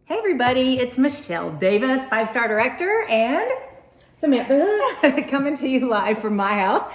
Hey everybody, it's Michelle Davis, 5-star director, and Samantha Hooks. coming to you live from my house.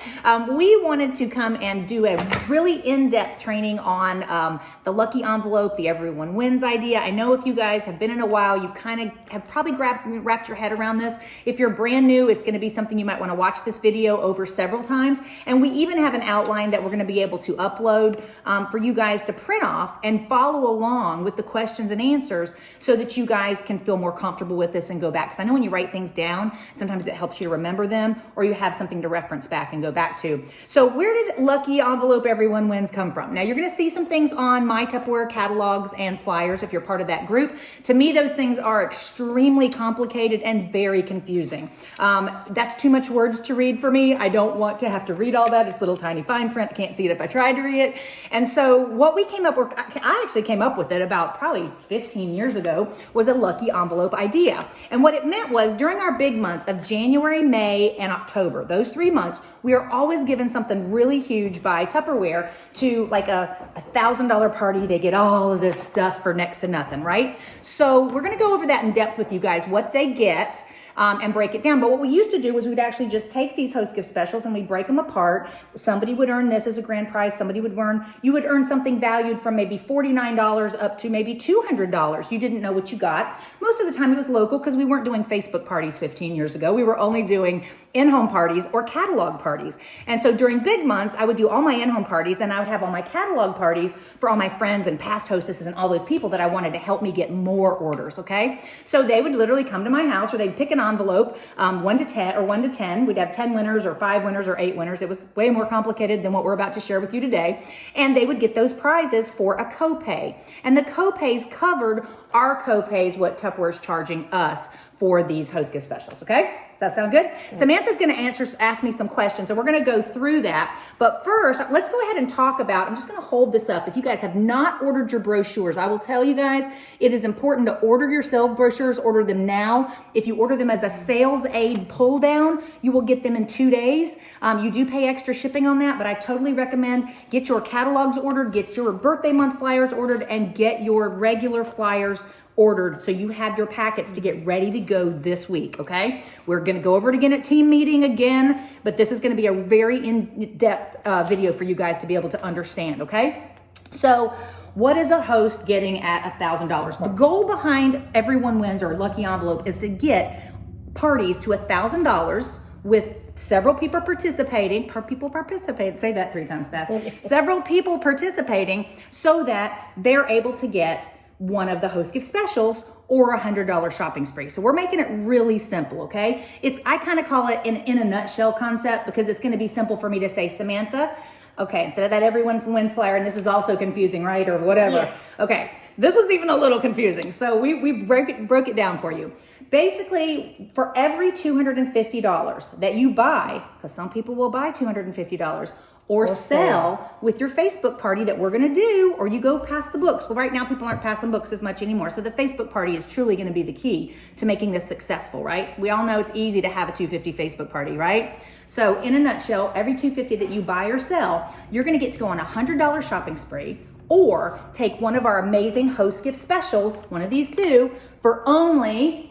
We wanted to come and do a really in-depth training on the lucky envelope, the everyone wins idea. I know if you guys have been in a while, you kind of have probably wrapped your head around this. If you're brand new, it's going to be something you might want to watch this video over several times. And we even have an outline that we're going to be able to upload for you guys to print off and follow along with the questions and answers so that you guys can feel more comfortable with this and go back. Because I know when you write things down, sometimes it helps you remember them, or you have something to reference back and go back to. So where did lucky envelope everyone wins come from? Now you're going to see some things on My Tupperware catalogs and flyers if you're part of that group. To me, those things are extremely complicated and very confusing. That's too much words to read for me. I don't want to have to read all that. It's little tiny fine print. I can't see it if I tried to read it. And so what we came up with, I actually came up with it about probably 15 years ago, was a lucky envelope idea. And what it meant was during our big months of January, May, and October, those 3 months, we are always given something really huge by Tupperware to like a $1,000 party. They get all of this stuff for next to nothing, right? So we're going to go over that in depth with you guys, what they get, and break it down. But what we used to do was we'd actually just take these host gift specials and we'd break them apart. Somebody would earn this as a grand prize. Somebody would you would earn something valued from maybe $49 up to maybe $200. You didn't know what you got. Most of the time it was local because we weren't doing Facebook parties 15 years ago. We were only doing in-home parties or catalog parties. And so during big months, I would do all my in-home parties and I would have all my catalog parties for all my friends and past hostesses and all those people that I wanted to help me get more orders, okay? So they would literally come to my house, or they'd pick an envelope, 1 to 10 or 1 to 10. We'd have 10 winners or 5 winners or 8 winners. It was way more complicated than what we're about to share with you today. And they would get those prizes for a copay. And the copays covered our copays, what Tupperware is charging us for these host gift specials, okay? Does that sound good? Samantha's going to ask me some questions, and we're going to go through that. But first, let's go ahead and talk about, I'm just going to hold this up. If you guys have not ordered your brochures, I will tell you guys, it is important to order yourself brochures, order them now. If you order them as a sales aid pull down, you will get them in 2 days. You do pay extra shipping on that, but I totally recommend get your catalogs ordered, get your birthday month flyers ordered, and get your regular flyers ordered so you have your packets to get ready to go this week, okay? We're going to go over it again at team meeting again, but this is going to be a very in-depth video for you guys to be able to understand, okay? So what is a host getting at $1,000? The goal behind Everyone Wins or Lucky Envelope is to get parties to $1,000 with several people participating, say that 3 times fast, several people participating so that they're able to get one of the host gift specials or $100 shopping spree. So we're making it really simple, okay? I kind of call it in a nutshell concept because it's going to be simple for me to say, Samantha, okay, instead of that Everyone Wins flyer, and this is also confusing, right? Or whatever. Yes. Okay, this was even a little confusing. So we broke it down for you. Basically, for every $250 that you buy, because some people will buy $250, or sell with your Facebook party that we're going to do, or you go past the books. Well, right now people aren't passing books as much anymore. So the Facebook party is truly going to be the key to making this successful, right? We all know it's easy to have a $250 Facebook party, right? So in a nutshell, every $250 that you buy or sell, you're going to get to go on a $100 shopping spree, or take one of our amazing host gift specials, one of these two, for only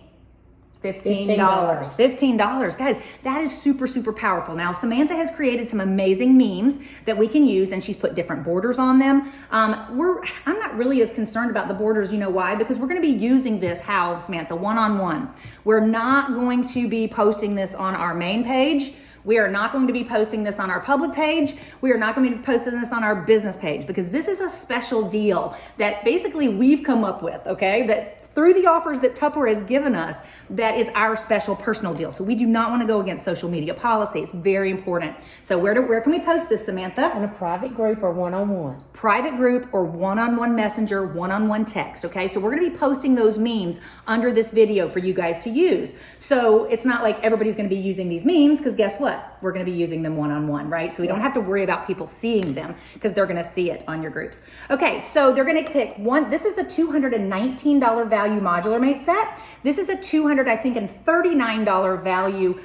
$15. $15. Guys, that is super, super powerful. Now, Samantha has created some amazing memes that we can use, and she's put different borders on them. I'm not really as concerned about the borders. You know why? Because we're going to be using this, Samantha, one-on-one. We're not going to be posting this on our main page. We are not going to be posting this on our public page. We are not going to be posting this on our business page, because this is a special deal that basically we've come up with, okay? That through the offers that Tupperware has given us, that is our special personal deal. So we do not want to go against social media policy. It's very important. So where can we post this, Samantha? In a private group or one-on-one. Private group or one-on-one messenger, one-on-one text, okay? So we're going to be posting those memes under this video for you guys to use. So it's not like everybody's going to be using these memes, because guess what? We're going to be using them one-on-one, right? So we don't have to worry about people seeing them, because they're going to see it on your groups. Okay, so they're going to pick one. This is a $219 value value modular mate set. This is a $239 value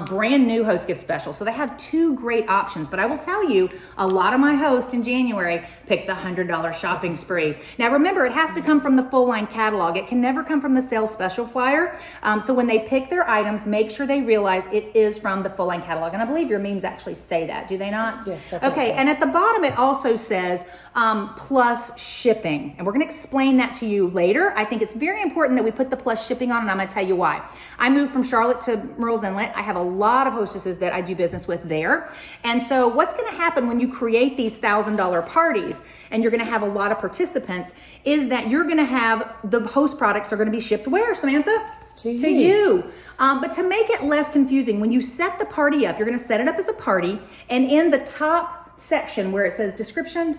brand new host gift special. So they have two great options, but I will tell you, a lot of my hosts in January picked the $100 shopping spree. Now remember, it has to come from the full line catalog. It can never come from the sales special flyer. So when they pick their items, make sure they realize it is from the full line catalog. And I believe your memes actually say that, do they not? Yes. Okay, and at the bottom it also says plus shipping. And we're gonna explain that to you later. I think it's very important that we put the plus shipping on, and I'm gonna tell you why. I moved from Charlotte to Murrells Inlet. I have a lot of hostesses that I do business with there. And so what's gonna happen when you create these $1,000 parties and you're gonna have a lot of participants is that you're gonna have the host products are gonna be shipped where, Samantha? To you. But to make it less confusing, when you set the party up, you're gonna set it up as a party, and in the top section where it says description,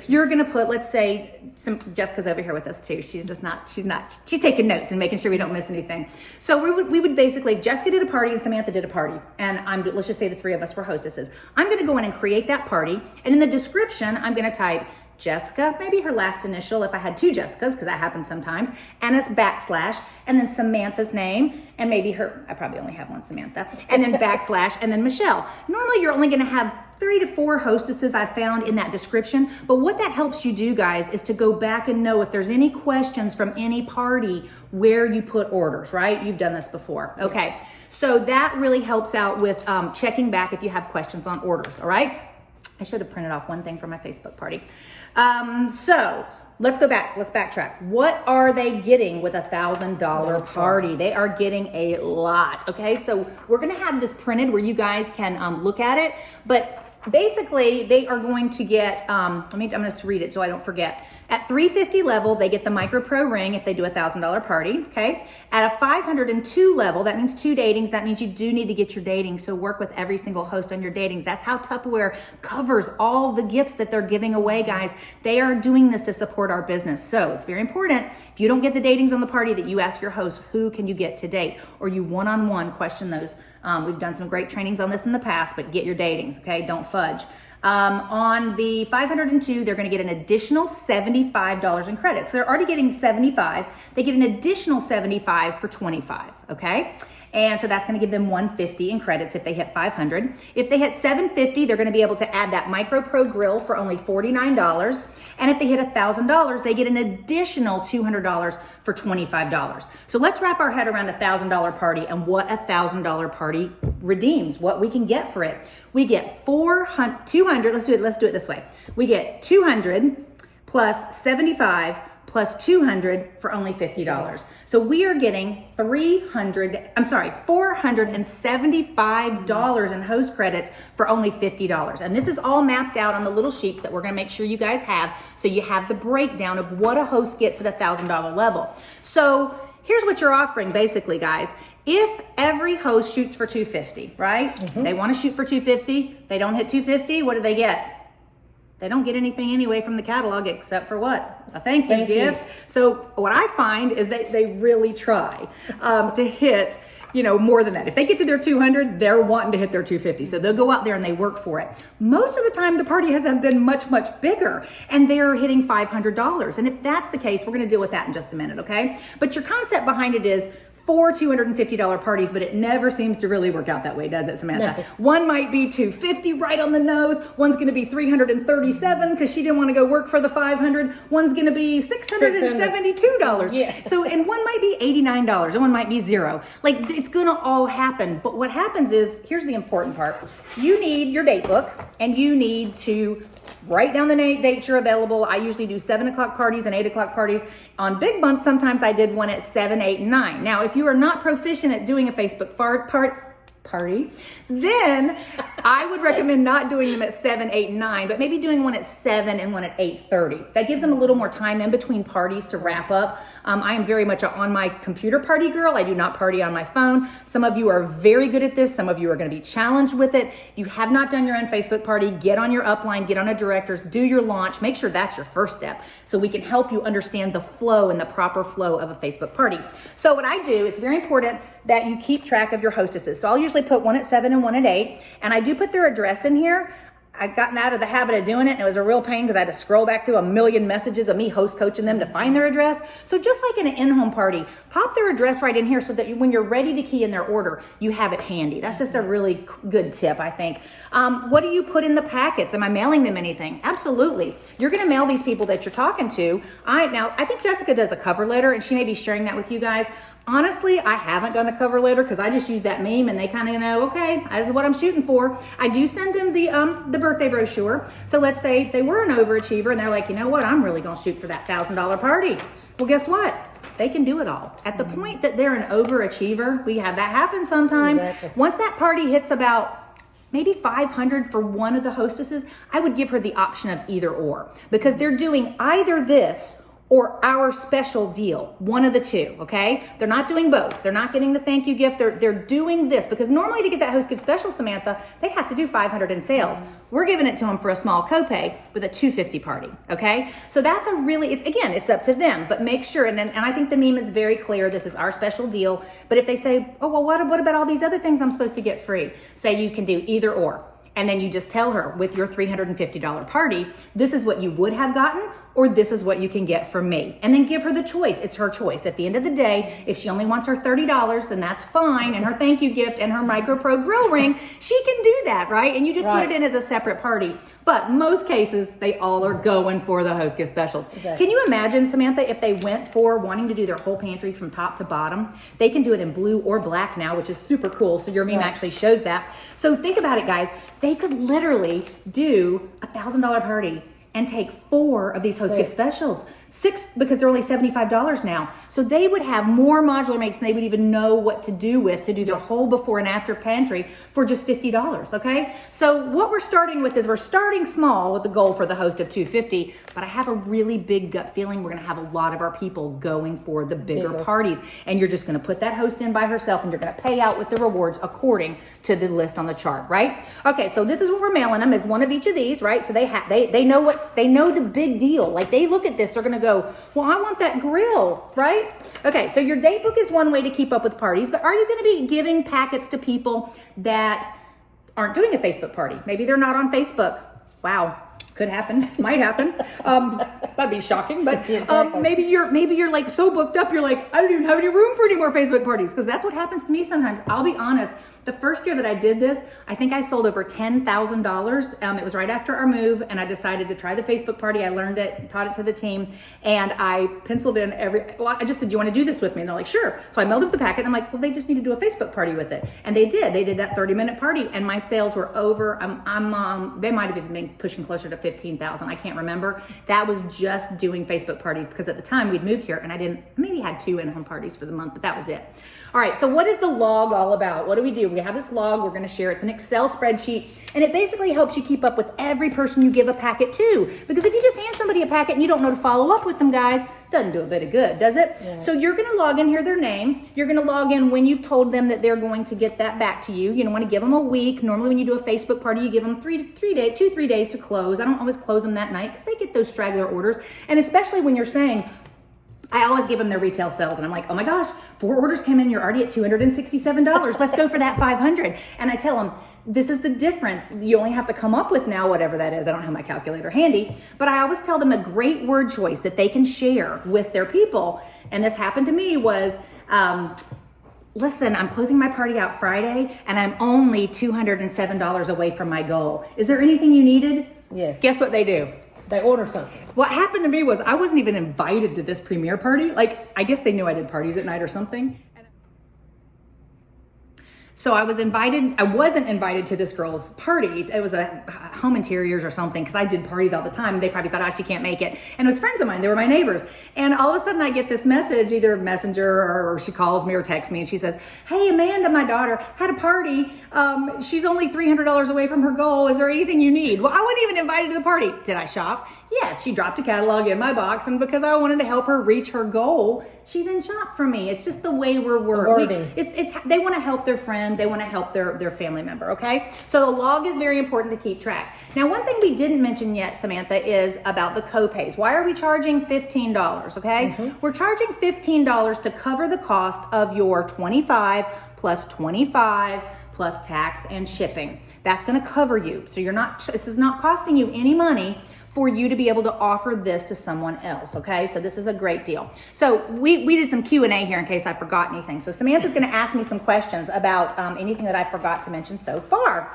you're gonna put, let's say, Jessica's over here with us too. She's taking notes and making sure we don't miss anything. So we would basically, Jessica did a party and Samantha did a party, and let's just say the three of us were hostesses. I'm gonna go in and create that party, and in the description, I'm gonna type Jessica, maybe her last initial if I had two Jessicas, because that happens sometimes, and a backslash, and then Samantha's name, and maybe I probably only have one Samantha, and then backslash, and then Michelle. Normally you're only gonna have 3 to 4 hostesses I found in that description, but what that helps you do, guys, is to go back and know if there's any questions from any party where you put orders, right? You've done this before. Okay, yes. So that really helps out with checking back if you have questions on orders, all right? I should have printed off one thing from my Facebook party. So let's go back. Let's backtrack. What are they getting with $1,000 party? They are getting a lot. Okay, so we're gonna have this printed where you guys can look at it. But basically, they are going to get. I'm gonna read it so I don't forget. At $350 level, they get the Micro Pro ring if they do a $1,000 party. Okay. At a $502 level, that means 2 datings. That means you do need to get your datings. So work with every single host on your datings. That's how Tupperware covers all the gifts that they're giving away, guys. They are doing this to support our business. So it's very important. If you don't get the datings on the party, that you ask your host, who can you get to date? Or you one-on-one question those. We've done some great trainings on this in the past, but get your datings. Okay. Don't fudge. On the 502, they're going to get an additional $75 in credits. So they're already getting 75. They get an additional 75 for 25. Okay. And so that's going to give them 150 in credits if they hit 500. If they hit 750, they're going to be able to add that Micro Pro grill for only $49. And if they hit $1,000, they get an additional $200 for $25. So let's wrap our head around a $1,000 party and what a $1,000 party redeems, what we can get for it. We get 200, let's do it this way. We get 200 plus 75 plus 200 for only $50. So we are getting $475 in host credits for only $50. And this is all mapped out on the little sheets that we're gonna make sure you guys have, so you have the breakdown of what a host gets at a $1,000 level. So here's what you're offering basically, guys. If every host shoots for 250, right? Mm-hmm. They wanna shoot for 250, they don't hit 250, what do they get? They don't get anything anyway from the catalog except for what? A thank you gift. So what I find is that they really try to hit, more than that. If they get to their 200, they're wanting to hit their 250. So they'll go out there and they work for it. Most of the time, the party has been much, much bigger and they're hitting $500. And if that's the case, we're going to deal with that in just a minute, okay? But your concept behind it is 4 $250 parties, but it never seems to really work out that way, does it, Samantha? No. One might be $250 right on the nose. One's going to be $337 because she didn't want to go work for the $500. One's going to be $672. Yeah. So, and one might be $89 and one might be $0. Like, it's going to all happen. But what happens is, here's the important part. You need your date book and you need to write down the dates you're available. I usually do 7 o'clock parties and 8 o'clock parties. On big months, sometimes I did one at 7, 8, and 9. Now, if you are not proficient at doing a Facebook party, then I would recommend not doing them at 7, 8, and 9, but maybe doing one at 7 and one at 8:30. That gives them a little more time in between parties to wrap up. I am very much on my computer party girl. I do not party on my phone. Some of you are very good at this. Some of you are going to be challenged with it. You have not done your own Facebook party. Get on your upline, get on a director's, do your launch. Make sure that's your first step so we can help you understand the flow and the proper flow of a Facebook party. So what I do, it's very important that you keep track of your hostesses. So I'll usually put one at 7 and one at 8, and I do put their address in here. I've gotten out of the habit of doing it, and it was a real pain because I had to scroll back through a million messages of me host coaching them to find their address. So just like in an in-home party, pop their address right in here so that when you're ready to key in their order, you have it handy. That's just a really good tip, I think. What do you put in the packets? Am I mailing them anything? Absolutely. You're going to mail these people that you're talking to. I think Jessica does a cover letter, and she may be sharing that with you guys. Honestly, I haven't done a cover letter because I just use that meme and they kind of know, okay, this is what I'm shooting for. I do send them the birthday brochure. So let's say if they were an overachiever and they're like, you know what, I'm really going to shoot for that $1,000 party. Well, guess what? They can do it all. At the point that they're an overachiever, we have that happen sometimes. Exactly. Once that party hits about maybe 500 for one of the hostesses, I would give her the option of either or, because they're doing either this or our special deal, one of the two, okay? They're not doing both. They're not getting the thank you gift. They're doing this because normally to get that host gift special, Samantha, they'd have to do 500 in sales. We're giving it to them for a small copay with a 250 party, okay? So that's it's up to them, but make sure, and I think the meme is very clear. This is our special deal. But if they say, oh, well, what about all these other things I'm supposed to get free? Say you can do either or. And then you just tell her with your $350 party, this is what you would have gotten, or this is what you can get from me. And then give her the choice. It's her choice. At the end of the day, if she only wants her $30, then that's fine. And her thank you gift and her Micro Pro grill ring, she can do that, right? And you just put it in as a separate party. But most cases, they all are going for the host gift specials. Exactly. Can you imagine, Samantha, if they went for wanting to do their whole pantry from top to bottom? They can do it in blue or black now, which is super cool. So your meme actually shows that. So think about it, guys. They could literally do a $1,000 party and take 4 of these host gift specials. 6 because they're only $75 now. So they would have more modular makes than they would even know what to do with to do their whole before and after pantry for just $50, okay? So what we're starting with is we're starting small with the goal for the host of $250, but I have a really big gut feeling we're gonna have a lot of our people going for the bigger parties, and you're just gonna put that host in by herself and you're gonna pay out with the rewards according to the list on the chart, right? Okay, so this is what we're mailing them, is one of each of these, right? So they know the big deal. Like they look at this, they're gonna go, well, I want that grill, right? Okay, so your date book is one way to keep up with parties, but are you going to be giving packets to people that aren't doing a Facebook party? Maybe they're not on Facebook. Wow, could happen, might happen. That'd be shocking, but maybe you're like so booked up, you're like, I don't even have any room for any more Facebook parties, because that's what happens to me sometimes. I'll be honest. The first year that I did this, I think I sold over $10,000. It was right after our move, and I decided to try the Facebook party. I learned it, taught it to the team, and I penciled in I just said, do you want to do this with me? And they're like, sure. So I mailed them the packet, and I'm like, well, they just need to do a Facebook party with it. And they did. They did that 30-minute party, and my sales were over. They might have even been pushing closer to 15,000. I can't remember. That was just doing Facebook parties, because at the time we'd moved here, and I maybe had 2 in-home parties for the month, but that was it. All right, so what is the log all about? What do? We have this log we're gonna share. It's an Excel spreadsheet, and it basically helps you keep up with every person you give a packet to. Because if you just hand somebody a packet and you don't know to follow up with them, guys, doesn't do a bit of good, does it? Yeah. So you're gonna log in here their name. You're gonna log in when you've told them that they're going to get that back to you. You don't wanna give them a week. Normally when you do a Facebook party, you give them 3 days to close. I don't always close them that night because they get those straggler orders. And especially when you're saying, I always give them their retail sales, and I'm like, oh my gosh, 4 orders came in, you're already at $267. Let's go for that 500. And I tell them, this is the difference. You only have to come up with now whatever that is. I don't have my calculator handy, but I always tell them a great word choice that they can share with their people. And this happened to me was, listen, I'm closing my party out Friday, and I'm only $207 away from my goal. Is there anything you needed? Yes. Guess what they do? They order something. What happened to me was I wasn't even invited to this premiere party. Like, I guess they knew I did parties at night or something. So I wasn't invited to this girl's party. It was a home interiors or something, because I did parties all the time. They probably thought, oh, she can't make it. And it was friends of mine. They were my neighbors. And all of a sudden I get this message, either Messenger or she calls me or texts me, and she says, hey, Amanda, my daughter had a party. She's only $300 away from her goal. Is there anything you need? Well, I wasn't even invited to the party. Did I shop? Yes, she dropped a catalog in my box, and because I wanted to help her reach her goal, she then shopped for me. It's just the way we're working. They want to help their friend. They want to help their family member, okay? So the log is very important to keep track. Now, one thing we didn't mention yet, Samantha, is about the copays. Why are we charging $15, okay? Mm-hmm. We're charging $15 to cover the cost of your 25 plus 25 plus tax and shipping. That's going to cover you. So this is not costing you any money for you to be able to offer this to someone else, okay? So this is a great deal. So we did some Q&A here in case I forgot anything. So Samantha's gonna ask me some questions about anything that I forgot to mention so far.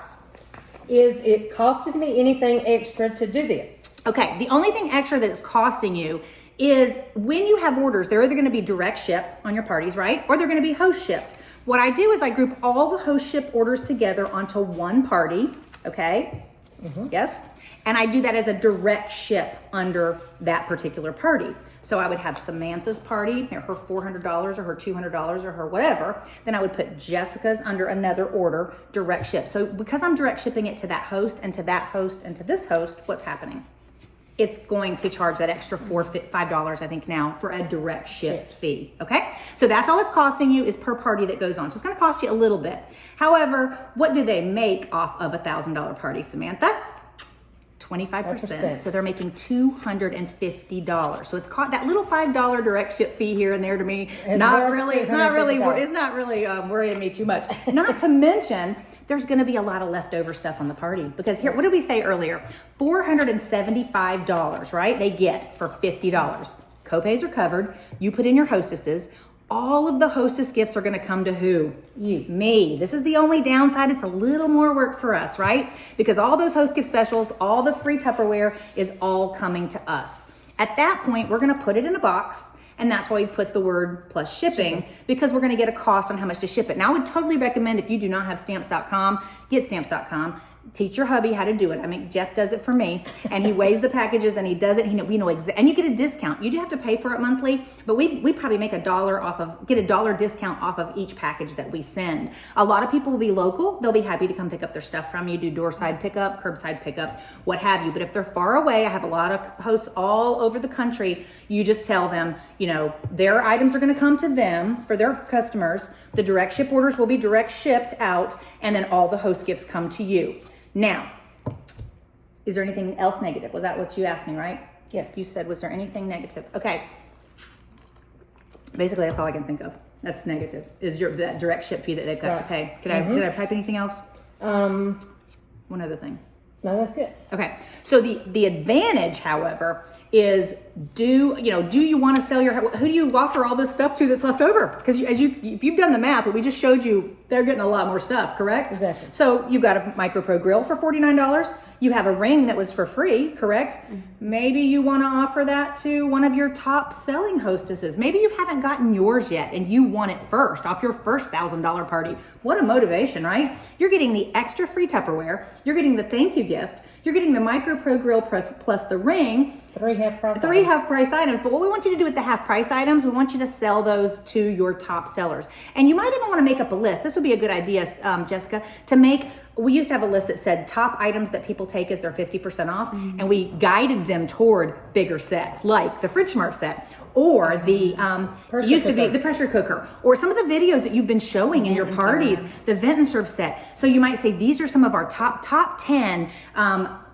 Is it costing me anything extra to do this? Okay, the only thing extra that it's costing you is when you have orders, they're either gonna be direct ship on your parties, right? Or they're gonna be host shipped. What I do is I group all the host ship orders together onto one party, okay? Yes? And I do that as a direct ship under that particular party. So I would have Samantha's party, her $400 or her $200 or her whatever. Then I would put Jessica's under another order, direct ship. So because I'm direct shipping it to that host and to that host and to this host, what's happening? It's going to charge that extra $5, I think now, for a direct ship fee, okay? So that's all it's costing you is per party that goes on. So it's gonna cost you a little bit. However, what do they make off of a $1,000 party, Samantha? 25%. So they're making $250. So it's caught that little $5 direct ship fee here and there to me. It's not really worrying me too much. Not to mention, there's going to be a lot of leftover stuff on the party because here, what did we say earlier? $475, right? They get for $50. Copays are covered. You put in your hostesses. All of the hostess gifts are going to come to who? You, me. This is the only downside. It's a little more work for us, right? Because all those host gift specials, all the free Tupperware is all coming to us. At that point, we're going to put it in a box. And that's why we put the word plus shipping because we're going to get a cost on how much to ship it. Now, I would totally recommend if you do not have stamps.com, get stamps.com. Teach your hubby how to do it. I mean, Jeff does it for me, and he weighs the packages and he does it. We know and you get a discount. You do have to pay for it monthly, but we probably make get a $1 discount off of each package that we send. A lot of people will be local. They'll be happy to come pick up their stuff from you, do doorside pickup, curbside pickup, what have you. But if they're far away, I have a lot of hosts all over the country. You just tell them, their items are going to come to them for their customers. The direct ship orders will be direct shipped out, and then all the host gifts come to you. Now, is there anything else negative? Was that what you asked me, right? Yes. You said, was there anything negative? Okay. Basically, that's all I can think of. That's negative, is that direct ship fee that they've got to pay. Did I type anything else? One other thing. No, that's it. Okay. So the advantage, however, is do you want to sell who do you offer all this stuff to that's left over? Because if you've done the math, what we just showed you, they're getting a lot more stuff, correct? Exactly. So you've got a MicroPro grill for $49. You have a ring that was for free, correct? Mm-hmm. Maybe you want to offer that to one of your top selling hostesses. Maybe you haven't gotten yours yet and you want it first off your first $1,000 party. What a motivation, right? You're getting the extra free Tupperware. You're getting the thank you gift. You're getting the MicroPro grill plus the ring. Three half price items. But what we want you to do with the half price items, we want you to sell those to your top sellers. And you might even want to make up a list. This would be a good idea, Jessica, we used to have a list that said top items that people take as their 50% off. Mm-hmm. And we guided them toward bigger sets, like the Fridge Smart set, or the the pressure cooker, or some of the videos that you've been showing in your parties, the Vent and Serve set. So you might say, these are some of our top 10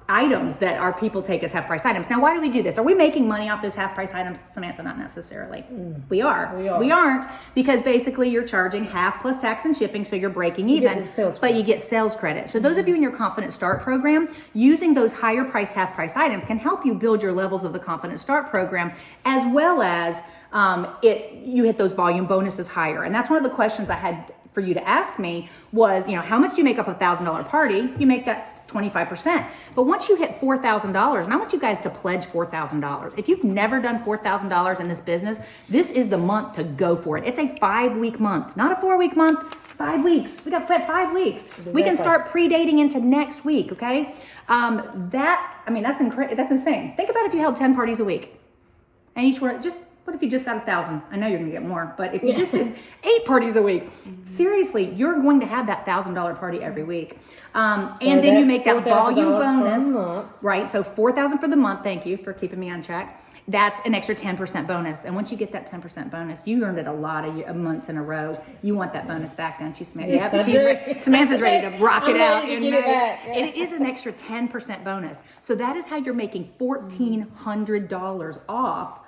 items that our people take as half price items. Now, why do we do this? Are we making money off those half price items, Samantha? Not necessarily. We are. We aren't, because basically you're charging half plus tax and shipping, so you're breaking even, but you get sales credit. So those of you in your Confident Start program, using those higher priced half price items can help you build your levels of the Confident Start program, as well as you hit those volume bonuses higher. And that's one of the questions I had for you to ask me was, how much do you make off a $1,000 party? You make that 25%. But once you hit $4,000, and I want you guys to pledge $4,000. If you've never done $4,000 in this business, this is the month to go for it. It's a 5-week month, not a 4-week month. 5 weeks. We got 5 weeks. Exactly. We can start pre-dating into next week. Okay. That's insane. Think about if you held 10 parties a week, and each one what if you just got 1,000? I know you're going to get more, but if you just did 8 parties a week, seriously, you're going to have that $1,000 party every week. And then you make that volume bonus, right? So $4,000 for the month. Thank you for keeping me on track. That's an extra 10% bonus. And once you get that 10% bonus, you earned it a lot of months in a row. You want that bonus back, don't you, Samantha? Yes, Samantha's ready to rock it out. Get it back. And it is an extra 10% bonus. So that is how you're making $1,400 off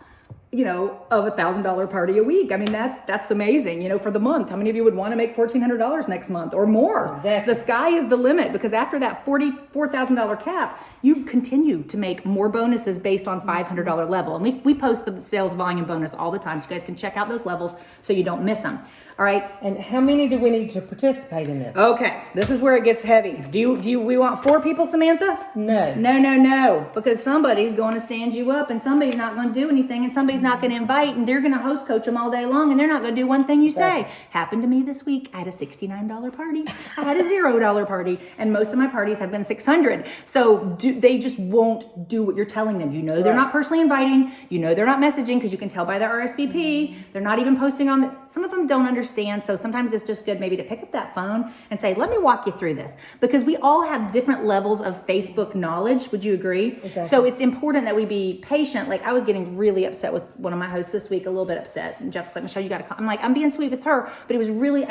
of $1,000 party a week. I mean, that's amazing, for the month. How many of you would want to make $1,400 next month or more? Exactly. The sky is the limit, because after that $44,000 cap, you continue to make more bonuses based on $500 level. And we post the sales volume bonus all the time, so you guys can check out those levels so you don't miss them. All right. And how many do we need to participate in this? Okay, this is where it gets heavy. We want 4 people, Samantha? No. No, because somebody's going to stand you up, and somebody's not going to do anything, and somebody's not going to invite, and they're going to host coach them all day long, and they're not going to do one thing you say. Happened to me this week. I had a $69 party. I had a $0 party, and most of my parties have been $600. So they just won't do what you're telling them. They're not personally inviting. They're not messaging, because you can tell by their RSVP. They're not even posting on some of them don't understand. So sometimes it's just good maybe to pick up that phone and say, let me walk you through this, because we all have different levels of Facebook knowledge. Would you agree? Exactly. So it's important that we be patient. Like, I was getting really upset with one of my hosts this week, a little bit upset. And Jeff's like, Michelle, you got to call. I'm like, I'm being sweet with her, but it was really,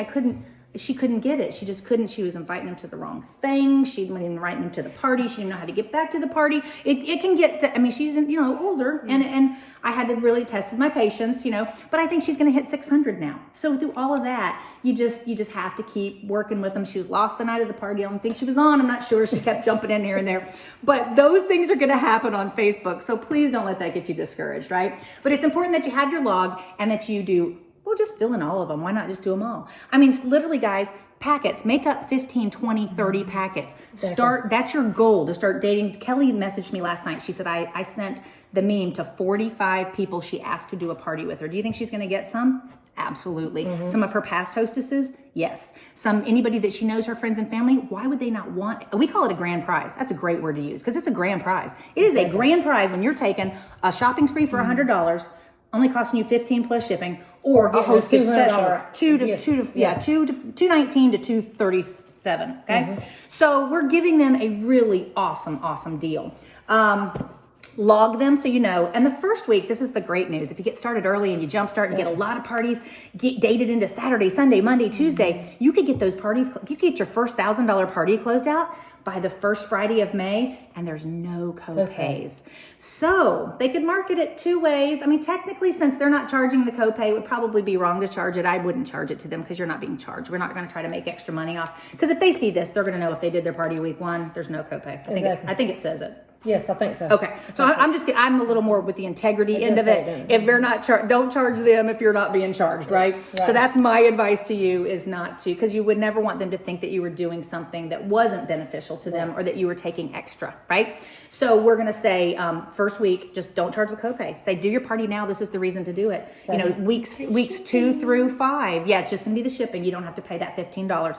she couldn't get it. She just couldn't. She was inviting him to the wrong thing. She wasn't even inviting him to the party. She didn't know how to get back to the party. It can get, she's, older, and I had to really test my patience, but I think she's going to hit 600 now. So through all of that, you just have to keep working with them. She was lost the night of the party. I don't think she was on. I'm not sure. She kept jumping in here and there, but those things are going to happen on Facebook. So please don't let that get you discouraged, right? But it's important that you have your log and that you do. Well, just fill in all of them. Why not just do them all? Literally, guys, packets. Make up 15, 20, 30 packets. That's your goal, to start dating. Kelly messaged me last night. She said, I sent the meme to 45 people she asked to do a party with her. Do you think she's going to get some? Absolutely. Some of her past hostesses? Yes. Anybody that she knows, her friends and family, why would they not want? We call it a grand prize. That's a great word to use, because it's a grand prize. It is a grand prize when you're taking a shopping spree for $100, only costing you $15 plus shipping, or a hosted special, $219 to $237. Okay, so we're giving them a really awesome deal. Log them so you know. And the first week, this is the great news. If you get started early and you jumpstart and get a lot of parties, get dated into Saturday, Sunday, Monday, Tuesday, you could get those parties. You could get your first $1,000 party closed out by the first Friday of May, and there's no co-pays. So they could market it 2 ways. Technically, since they're not charging the copay, it would probably be wrong to charge it. I wouldn't charge it to them, because you're not being charged. We're not going to try to make extra money off, because if they see this, they're going to know if they did their party week 1, there's no copay. I think it says it. Yes, I think so. Okay, so I'm a little more with the integrity end of it. If they're not don't charge them if you're not being charged, right? So that's my advice to you, is not to, because you would never want them to think that you were doing something that wasn't beneficial to them, or that you were taking extra, right? So we're gonna say first week, just don't charge the copay. Say, do your party now. This is the reason to do it. Weeks 2 through 5. Yeah, it's just gonna be the shipping. You don't have to pay that $15,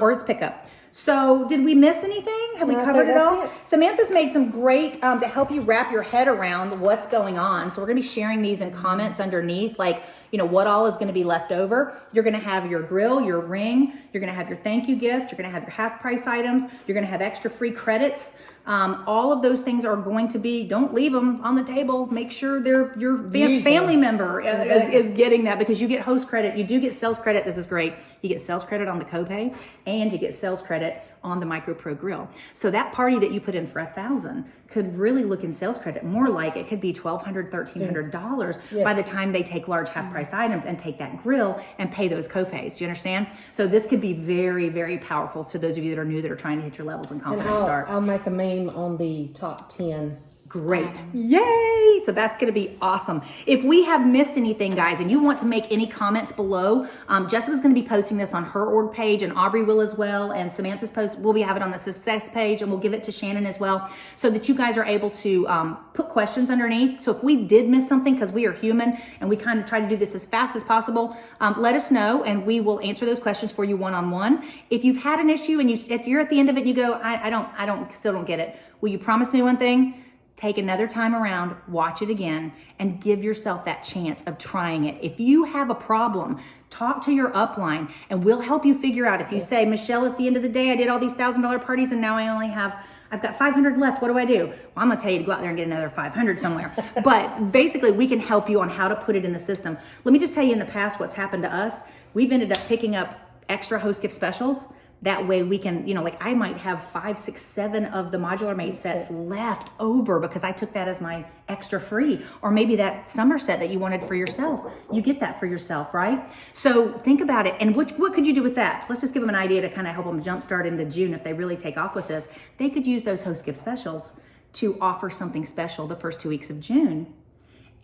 or it's pickup. So did we miss anything? Have we covered it all? Samantha's made some great to help you wrap your head around what's going on. So we're going to be sharing these in comments underneath, like, what all is going to be left over. You're going to have your grill, your ring. You're going to have your thank you gift. You're going to have your half price items. You're going to have extra free credits. All of those things are going to be, don't leave them on the table. Make sure your family member is getting that, because you get host credit. You do get sales credit. This is great. You get sales credit on the copay, and you get sales credit on the Micro Pro Grill. So that party that you put in for $1,000 could really look in sales credit more like it could be $1,200, $1,300 by the time they take large half price items and take that grill and pay those copays. Do you understand? So this could be very, very powerful to those of you that are new, that are trying to hit your levels and confidence start. I'll make a meme on the top 10. Great. Yay. So that's going to be awesome. If we have missed anything, guys, and you want to make any comments below, Jessica's going to be posting this on her org page, and Aubrey will as well. And Samantha's post, we'll have it on the success page, and we'll give it to Shannon as well, so that you guys are able to put questions underneath. So if we did miss something, because we are human and we kind of try to do this as fast as possible, let us know, and we will answer those questions for you one-on-one. If you've had an issue and if you're at the end of it and you go, I still don't get it, will you promise me one thing? Take another time around, watch it again, and give yourself that chance of trying it. If you have a problem, talk to your upline, and we'll help you figure out. If you say, Michelle, at the end of the day, I did all these $1,000 parties, and now I've got 500 left. What do I do? Well, I'm going to tell you to go out there and get another 500 somewhere. But basically, we can help you on how to put it in the system. Let me just tell you, in the past, what's happened to us. We've ended up picking up extra host gift specials That way we can, like I might have 5, 6, 7 of the Modular Mate sets left over because I took that as my extra free. Or maybe that summer set that you wanted for yourself, you get that for yourself, right? So think about it. And what could you do with that? Let's just give them an idea to kind of help them jumpstart into June if they really take off with this. They could use those host gift specials to offer something special the first 2 weeks of June.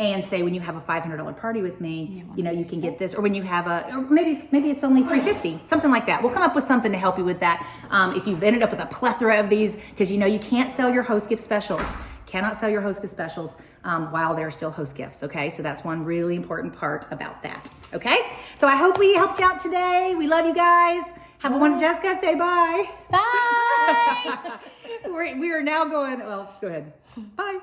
And say when you have a $500 party with me, you can get this, or when you have or maybe it's only $350, something like that. We'll come up with something to help you with that. If you've ended up with a plethora of these, because you can't sell your host gift specials, cannot sell your host gift specials while they're still host gifts. Okay, so that's one really important part about that. Okay, so I hope we helped you out today. We love you guys. Have a wonderful. Jessica, say bye. Bye. We are now going. Well, go ahead. Bye.